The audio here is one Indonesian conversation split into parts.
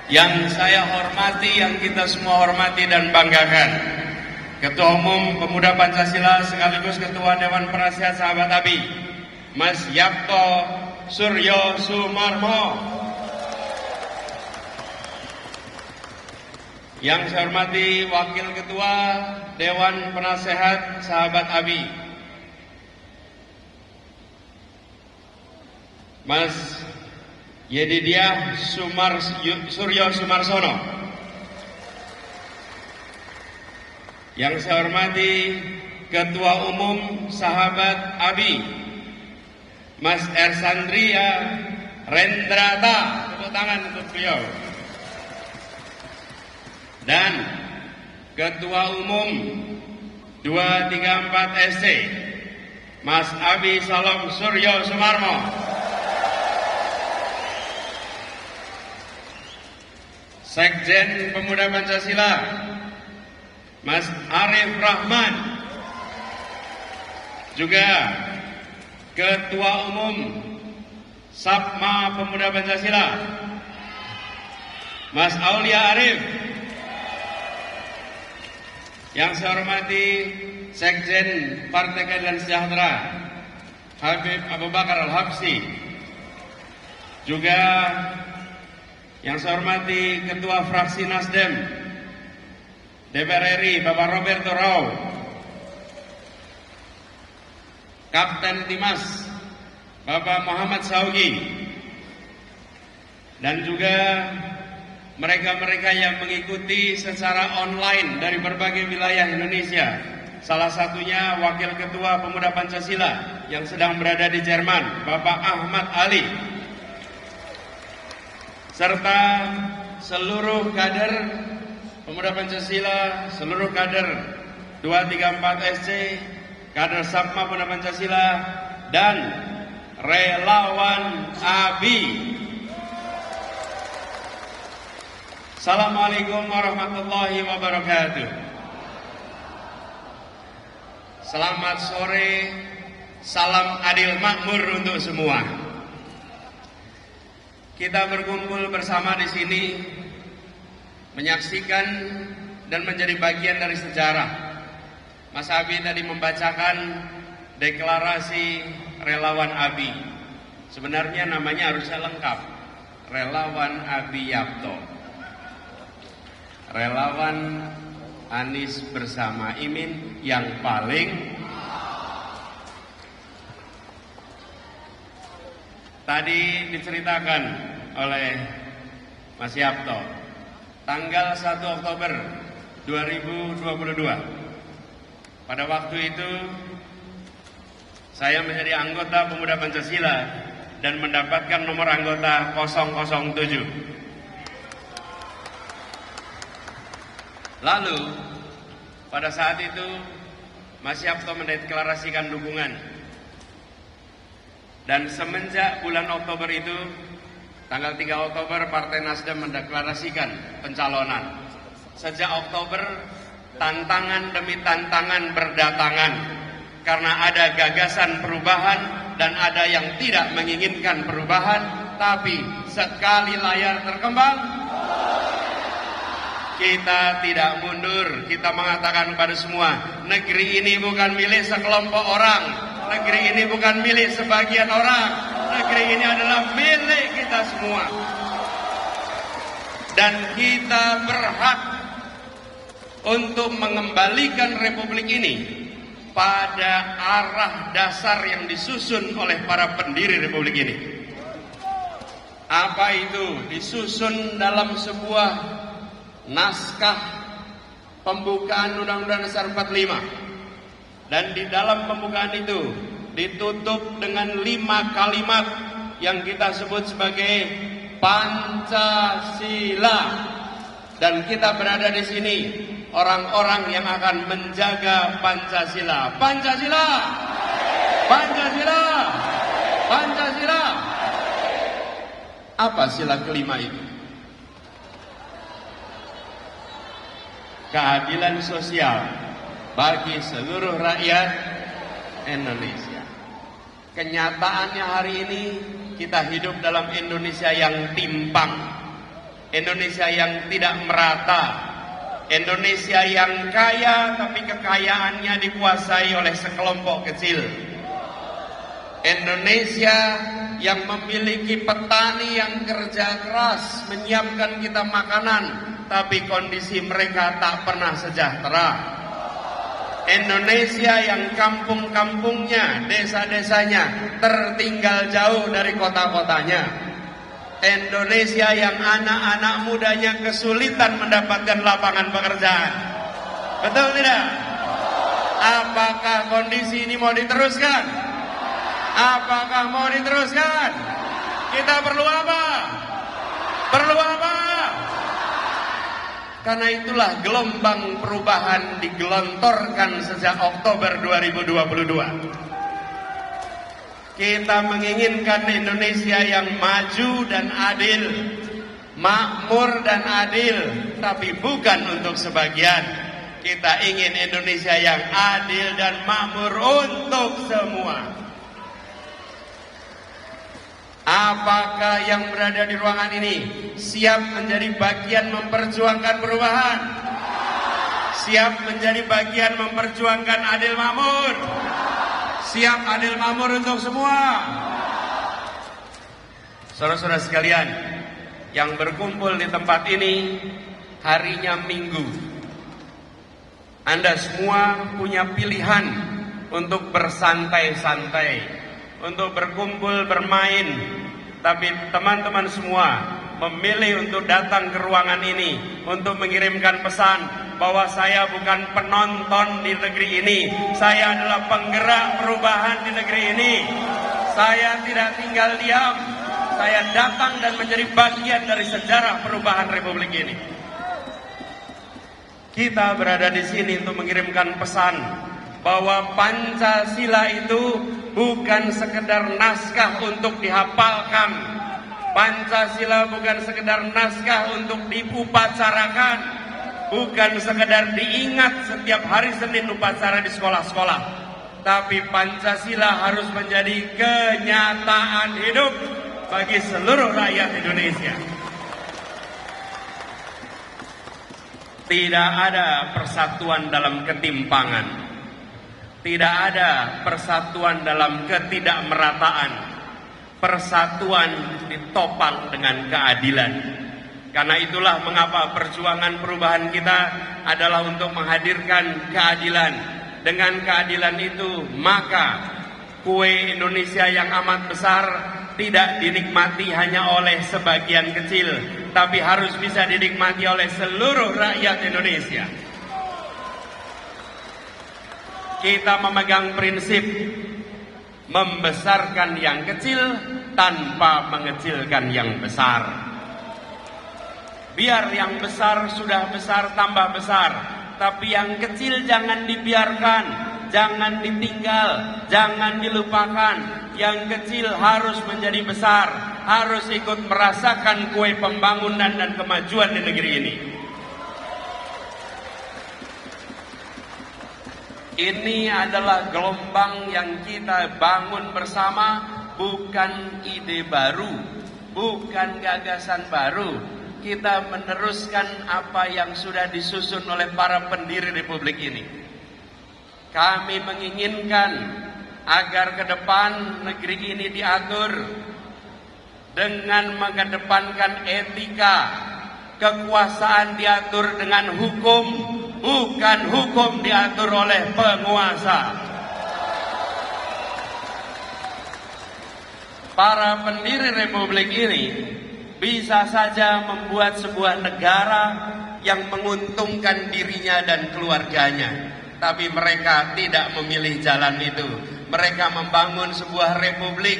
Yang saya hormati, yang kita semua hormati dan banggakan, Ketua Umum Pemuda Pancasila sekaligus Ketua Dewan Penasehat Sahabat Abi, Mas Yapto Suryo Sumarmo. Yang saya hormati Wakil Ketua Dewan Penasehat Sahabat Abi, Mas Yedidiah Suryo Sumarsono. Yang saya hormati Ketua Umum Sahabat Abi, Mas Ersandria Rendrata. Tepuk tangan untuk beliau. Dan Ketua Umum 234 SC, Mas Abi Salom Suryo Sumarmo. Sekjen Pemuda Pancasila, Mas Arif Rahman. Juga Ketua Umum Sapma Pemuda Pancasila, Mas Aulia Arif. Yang saya hormati Sekjen Partai Keadilan Sejahtera, Habib Abu Bakar Al-Habsyi. Juga yang saya hormati Ketua Fraksi Nasdem DPR RI, Bapak Roberto Rau. Kapten Timas, Bapak Muhammad Saugi. Dan juga mereka-mereka yang mengikuti secara online dari berbagai wilayah Indonesia. Salah satunya Wakil Ketua Pemuda Pancasila yang sedang berada di Jerman, Bapak Ahmad Ali. Serta seluruh kader Pemuda Pancasila, seluruh kader 234 SC, kader Sapma Pemuda Pancasila, dan relawan ABI. Assalamualaikum warahmatullahi wabarakatuh. Selamat sore, salam adil makmur untuk semua. Kita berkumpul bersama di sini menyaksikan dan menjadi bagian dari sejarah. Mas Abi tadi membacakan deklarasi relawan Abi. Sebenarnya namanya harusnya lengkap, Relawan Abi Yapto. Relawan Anies bersama Imin yang paling. Tadi diceritakan oleh Mas Yapto, tanggal 1 Oktober 2022. Pada waktu itu saya menjadi anggota Pemuda Pancasila dan mendapatkan nomor anggota 007. Lalu pada saat itu Mas Yapto mendeklarasikan dukungan. Dan semenjak bulan Oktober itu, tanggal 3 Oktober Partai Nasdem mendeklarasikan pencalonan. Sejak Oktober, tantangan demi tantangan berdatangan. Karena ada gagasan perubahan dan ada yang tidak menginginkan perubahan. Tapi sekali layar terkembang, kita tidak mundur. Kita mengatakan kepada semua, negeri ini bukan milik sekelompok orang. Negeri ini bukan milik sebagian orang. Negeri ini adalah milik kita semua. Dan kita berhak untuk mengembalikan republik ini pada arah dasar yang disusun oleh para pendiri republik ini. Apa itu? Disusun dalam sebuah naskah pembukaan Undang-Undang Dasar 45. Dan di dalam pembukaan itu ditutup dengan 5 kalimat yang kita sebut sebagai Pancasila. Dan kita berada di sini orang-orang yang akan menjaga Pancasila. Pancasila! Pancasila! Pancasila! Apa sila kelima itu? Keadilan sosial bagi seluruh rakyat Indonesia. Kenyataannya hari ini kita hidup dalam Indonesia yang timpang. Indonesia yang tidak merata, Indonesia yang kaya tapi kekayaannya dikuasai oleh sekelompok kecil, Indonesia yang memiliki petani yang kerja keras menyiapkan kita makanan, tapi kondisi mereka tak pernah sejahtera. Indonesia yang kampung-kampungnya, desa-desanya tertinggal jauh dari kota-kotanya. Indonesia yang anak-anak mudanya kesulitan mendapatkan lapangan pekerjaan. Betul tidak? Apakah kondisi ini mau diteruskan? Apakah mau diteruskan? Kita perlu apa? Perlu apa? Karena itulah gelombang perubahan digelontorkan sejak Oktober 2022. Kita menginginkan Indonesia yang maju dan adil, makmur dan adil, tapi bukan untuk sebagian. Kita ingin Indonesia yang adil dan makmur untuk semua. Apakah yang berada di ruangan ini siap menjadi bagian memperjuangkan perubahan? Siap menjadi bagian memperjuangkan adil makmur? Siap adil makmur untuk semua? Saudara-saudara sekalian, yang berkumpul di tempat ini harinya Minggu. Anda semua punya pilihan untuk bersantai-santai, untuk berkumpul bermain. Tapi teman-teman semua memilih untuk datang ke ruangan ini untuk mengirimkan pesan bahwa saya bukan penonton di negeri ini, saya adalah penggerak perubahan di negeri ini. Saya tidak tinggal diam, saya datang dan menjadi bagian dari sejarah perubahan Republik ini. Kita berada di sini untuk mengirimkan pesan bahwa Pancasila itu bukan sekedar naskah untuk dihafalkan. Pancasila bukan sekedar naskah untuk diupacarakan, bukan sekedar diingat setiap hari Senin upacara di sekolah-sekolah. Tapi Pancasila harus menjadi kenyataan hidup bagi seluruh rakyat Indonesia. Tidak ada persatuan dalam ketimpangan. Tidak ada persatuan dalam ketidakmerataan. Persatuan ditopang dengan keadilan. Karena itulah mengapa perjuangan perubahan kita adalah untuk menghadirkan keadilan. Dengan keadilan itu, maka kue Indonesia yang amat besar tidak dinikmati hanya oleh sebagian kecil, tapi harus bisa dinikmati oleh seluruh rakyat Indonesia. Kita memegang prinsip membesarkan yang kecil tanpa mengecilkan yang besar. Biar yang besar sudah besar tambah besar, tapi yang kecil jangan dibiarkan, jangan ditinggal, jangan dilupakan. Yang kecil harus menjadi besar, harus ikut merasakan kue pembangunan dan kemajuan di negeri ini. Ini adalah gelombang yang kita bangun bersama, bukan ide baru, bukan gagasan baru. Kita meneruskan apa yang sudah disusun oleh para pendiri Republik ini. Kami menginginkan agar ke depan negeri ini diatur dengan mengedepankan etika, kekuasaan diatur dengan hukum, bukan hukum diatur oleh penguasa. Para pendiri Republik ini bisa saja membuat sebuah negara yang menguntungkan dirinya dan keluarganya, tapi mereka tidak memilih jalan itu. Mereka membangun sebuah republik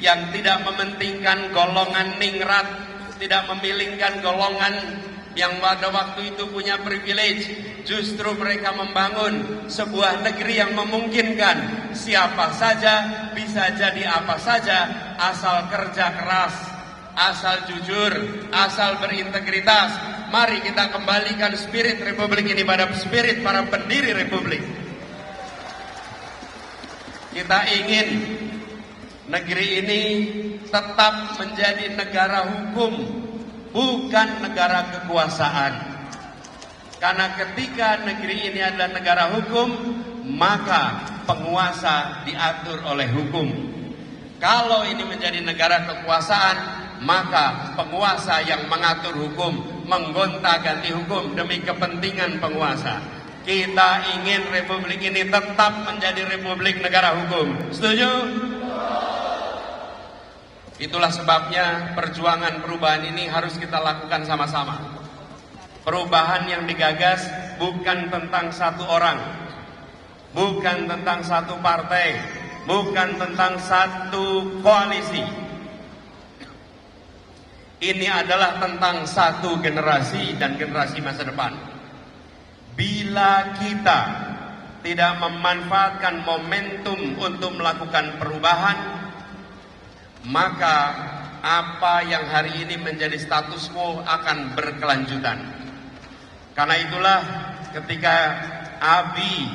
yang tidak mementingkan golongan ningrat, tidak memilihkan golongan yang pada waktu itu punya privilege. Justru mereka membangun sebuah negeri yang memungkinkan siapa saja bisa jadi apa saja, asal kerja keras, asal jujur, asal berintegritas. Mari kita kembalikan spirit Republik ini pada spirit para pendiri Republik. Kita ingin negeri ini tetap menjadi negara hukum, bukan negara kekuasaan. Karena ketika negeri ini adalah negara hukum, maka penguasa diatur oleh hukum. Kalau ini menjadi negara kekuasaan, maka penguasa yang mengatur hukum, menggonta-ganti hukum demi kepentingan penguasa. Kita ingin republik ini tetap menjadi republik negara hukum. Setuju? Itulah sebabnya perjuangan perubahan ini harus kita lakukan sama-sama. Perubahan yang digagas bukan tentang satu orang, bukan tentang satu partai, bukan tentang satu koalisi. Ini adalah tentang satu generasi dan generasi masa depan. Bila kita tidak memanfaatkan momentum untuk melakukan perubahan, maka apa yang hari ini menjadi status quo akan berkelanjutan. Karena itulah ketika ABI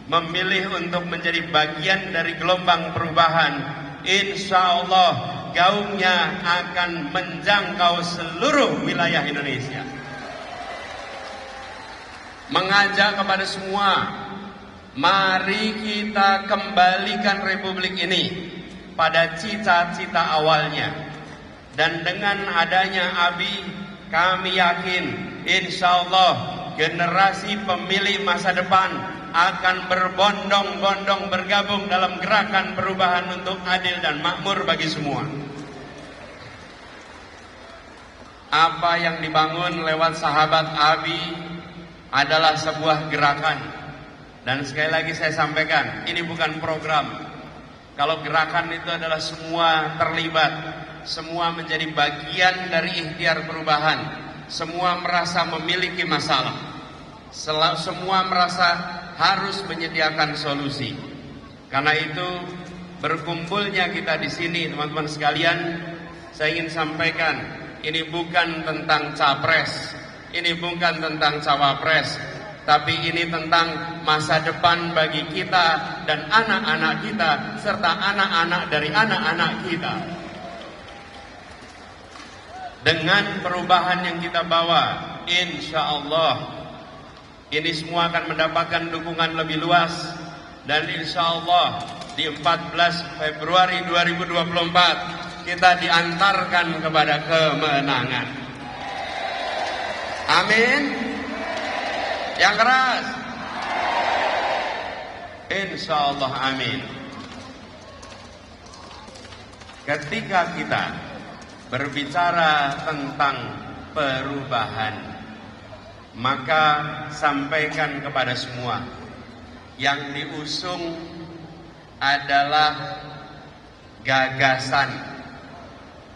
memilih untuk menjadi bagian dari gelombang perubahan, insya Allah gaungnya akan menjangkau seluruh wilayah Indonesia. Mengajak kepada semua, mari kita kembalikan republik ini pada cita-cita awalnya. Dan dengan adanya ABI, kami yakin insya Allah generasi pemilih masa depan akan berbondong-bondong bergabung dalam gerakan perubahan untuk adil dan makmur bagi semua. Apa yang dibangun lewat sahabat ABI adalah sebuah gerakan. Dan sekali lagi saya sampaikan, ini bukan program. Kalau gerakan itu adalah semua terlibat, semua menjadi bagian dari ikhtiar perubahan, semua merasa memiliki masalah, semua merasa harus menyediakan solusi. Karena itu berkumpulnya kita di sini, teman-teman sekalian, saya ingin sampaikan, ini bukan tentang capres, ini bukan tentang cawapres, tapi ini tentang masa depan bagi kita dan anak-anak kita, serta anak-anak dari anak-anak kita. Dengan perubahan yang kita bawa, insya Allah ini semua akan mendapatkan dukungan lebih luas. Dan insya Allah di 14 Februari 2024 kita diantarkan kepada kemenangan. Amin. Yang keras. Insya Allah amin. Ketika kita berbicara tentang perubahan, maka sampaikan kepada semua, yang diusung adalah gagasan,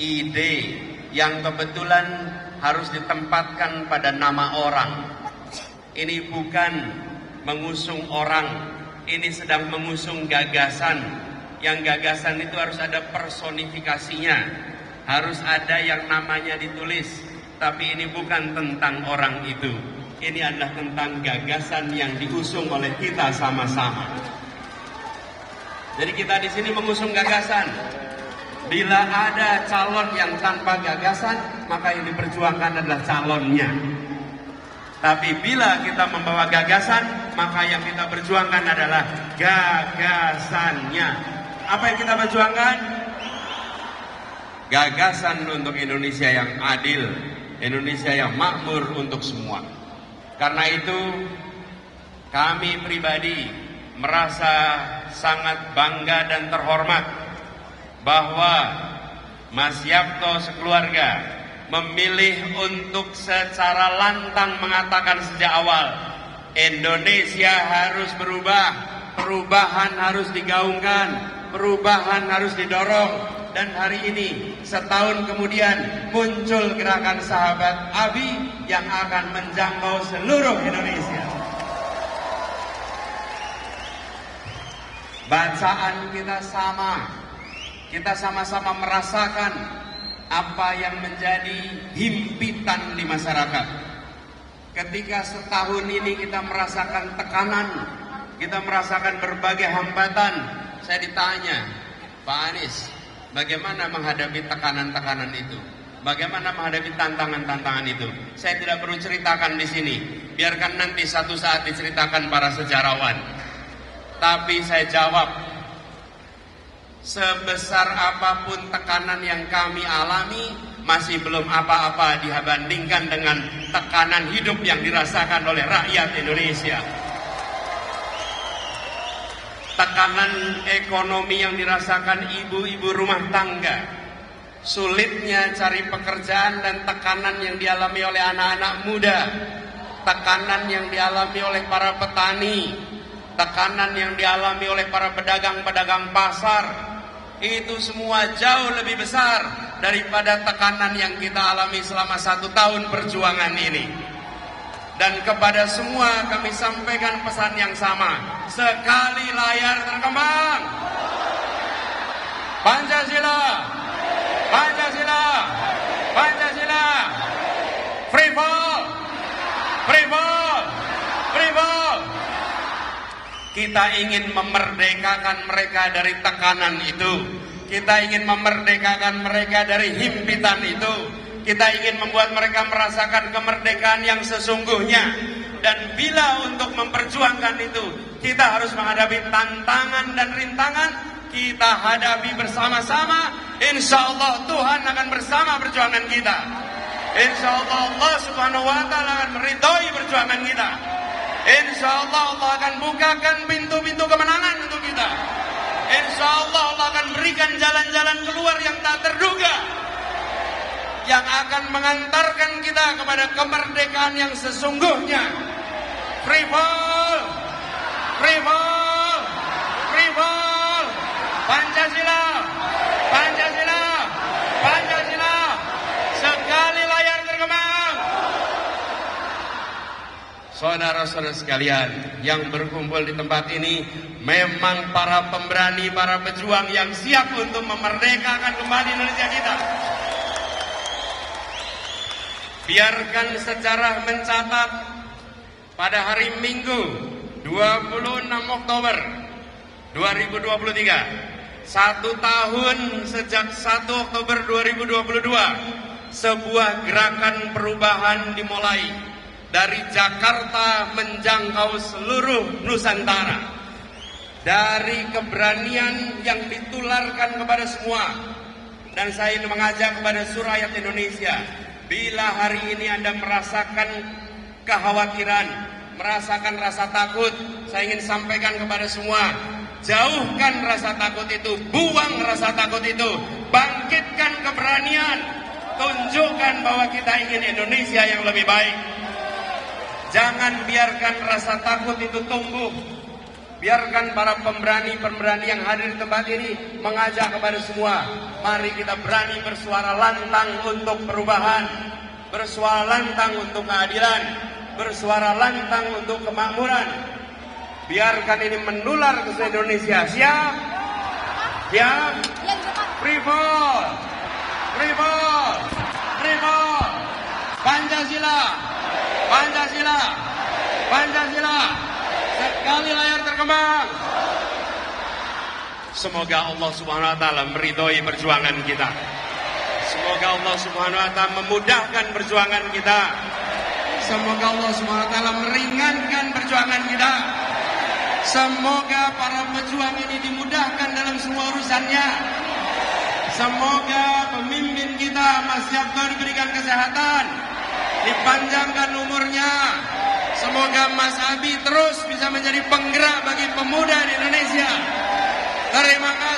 ide yang kebetulan harus ditempatkan pada nama orang. Ini bukan mengusung orang, ini sedang mengusung gagasan. Yang gagasan itu harus ada personifikasinya, harus ada yang namanya ditulis. Tapi ini bukan tentang orang itu, ini adalah tentang gagasan yang diusung oleh kita sama-sama. Jadi kita di sini mengusung gagasan. Bila ada calon yang tanpa gagasan, maka yang diperjuangkan adalah calonnya. Tapi bila kita membawa gagasan, maka yang kita perjuangkan adalah gagasannya. Apa yang kita perjuangkan? Gagasan untuk Indonesia yang adil, Indonesia yang makmur untuk semua. Karena itu kami pribadi merasa sangat bangga dan terhormat bahwa Mas Yapto sekeluarga memilih untuk secara lantang mengatakan sejak awal, Indonesia harus berubah, perubahan harus digaungkan, perubahan harus didorong. Dan hari ini setahun kemudian muncul gerakan sahabat ABI yang akan menjangkau seluruh Indonesia. Bacaan kita sama, kita sama-sama merasakan apa yang menjadi himpitan di masyarakat. Ketika setahun ini kita merasakan tekanan, kita merasakan berbagai hambatan, saya ditanya, Pak Anies, bagaimana menghadapi tekanan-tekanan itu? bagaimana menghadapi tantangan-tantangan itu. Saya tidak perlu ceritakan di sini. Biarkan nanti satu saat diceritakan para sejarawan. Tapi saya jawab, sebesar apapun tekanan yang kami alami, masih belum apa-apa dibandingkan dengan tekanan hidup yang dirasakan oleh rakyat Indonesia. Tekanan ekonomi yang dirasakan ibu-ibu rumah tangga, sulitnya cari pekerjaan dan tekanan yang dialami oleh anak-anak muda, tekanan yang dialami oleh para petani, tekanan yang dialami oleh para pedagang-pedagang pasar, itu semua jauh lebih besar daripada tekanan yang kita alami selama 1 tahun perjuangan ini. Dan kepada semua kami sampaikan pesan yang sama, sekali layar terkembang, Pancasila, Pancasila, Pancasila, free fall, free fall, free fall. Kita ingin memerdekakan mereka dari tekanan itu. Kita ingin memerdekakan mereka dari himpitan itu. Kita ingin membuat mereka merasakan kemerdekaan yang sesungguhnya. Dan bila untuk memperjuangkan itu, kita harus menghadapi tantangan dan rintangan. Kita hadapi bersama-sama. Insya Allah Tuhan akan bersama perjuangan kita. Insya Allah Allah Subhanahu wa Ta'ala akan meridhoi perjuangan kita. Insya Allah Allah akan bukakan pintu-pintu kemenangan untuk kita. Insya Allah Allah akan berikan jalan-jalan keluar yang tak terduga, yang akan mengantarkan kita kepada kemerdekaan yang sesungguhnya. Free fall, free fall, free fall, Pancasila, Pancasila, Pancasila, sekali layar terkembang. Saudara-saudara sekalian yang berkumpul di tempat ini memang para pemberani, para pejuang yang siap untuk memerdekakan kembali Indonesia kita. Biarkan sejarah mencatat pada hari Minggu 26 Oktober 2023, 1 tahun sejak 1 Oktober 2022, sebuah gerakan perubahan dimulai dari Jakarta menjangkau seluruh Nusantara. Dari keberanian yang ditularkan kepada semua. Dan saya ingin mengajak kepada seluruh rakyat Indonesia, bila hari ini Anda merasakan kekhawatiran, merasakan rasa takut, saya ingin sampaikan kepada semua, jauhkan rasa takut itu, buang rasa takut itu, bangkitkan keberanian, tunjukkan bahwa kita ingin Indonesia yang lebih baik. Jangan biarkan rasa takut itu tumbuh. Biarkan para pemberani-pemberani yang hadir di tempat ini mengajak kepada semua, mari kita berani bersuara lantang untuk perubahan, bersuara lantang untuk keadilan, bersuara lantang untuk kemakmuran. Biarkan ini menular ke seluruh Indonesia. Siap? Siap? Free fall, free fall, free fall, Pancasila, Pancasila, Pancasila, sekali layar terkembang. Semoga Allah Subhanahu wa Ta'ala meridhoi perjuangan kita. Semoga Allah Subhanahu wa Ta'ala memudahkan perjuangan kita. Semoga Allah Subhanahu wa Ta'ala meringankan perjuangan kita. Semoga para pejuang ini dimudahkan dalam semua urusannya. Semoga pemimpin kita Mas Yabto diberikan kesehatan, dipanjangkan umurnya. Semoga Mas Abi terus bisa menjadi penggerak bagi pemuda di Indonesia. Terima kasih.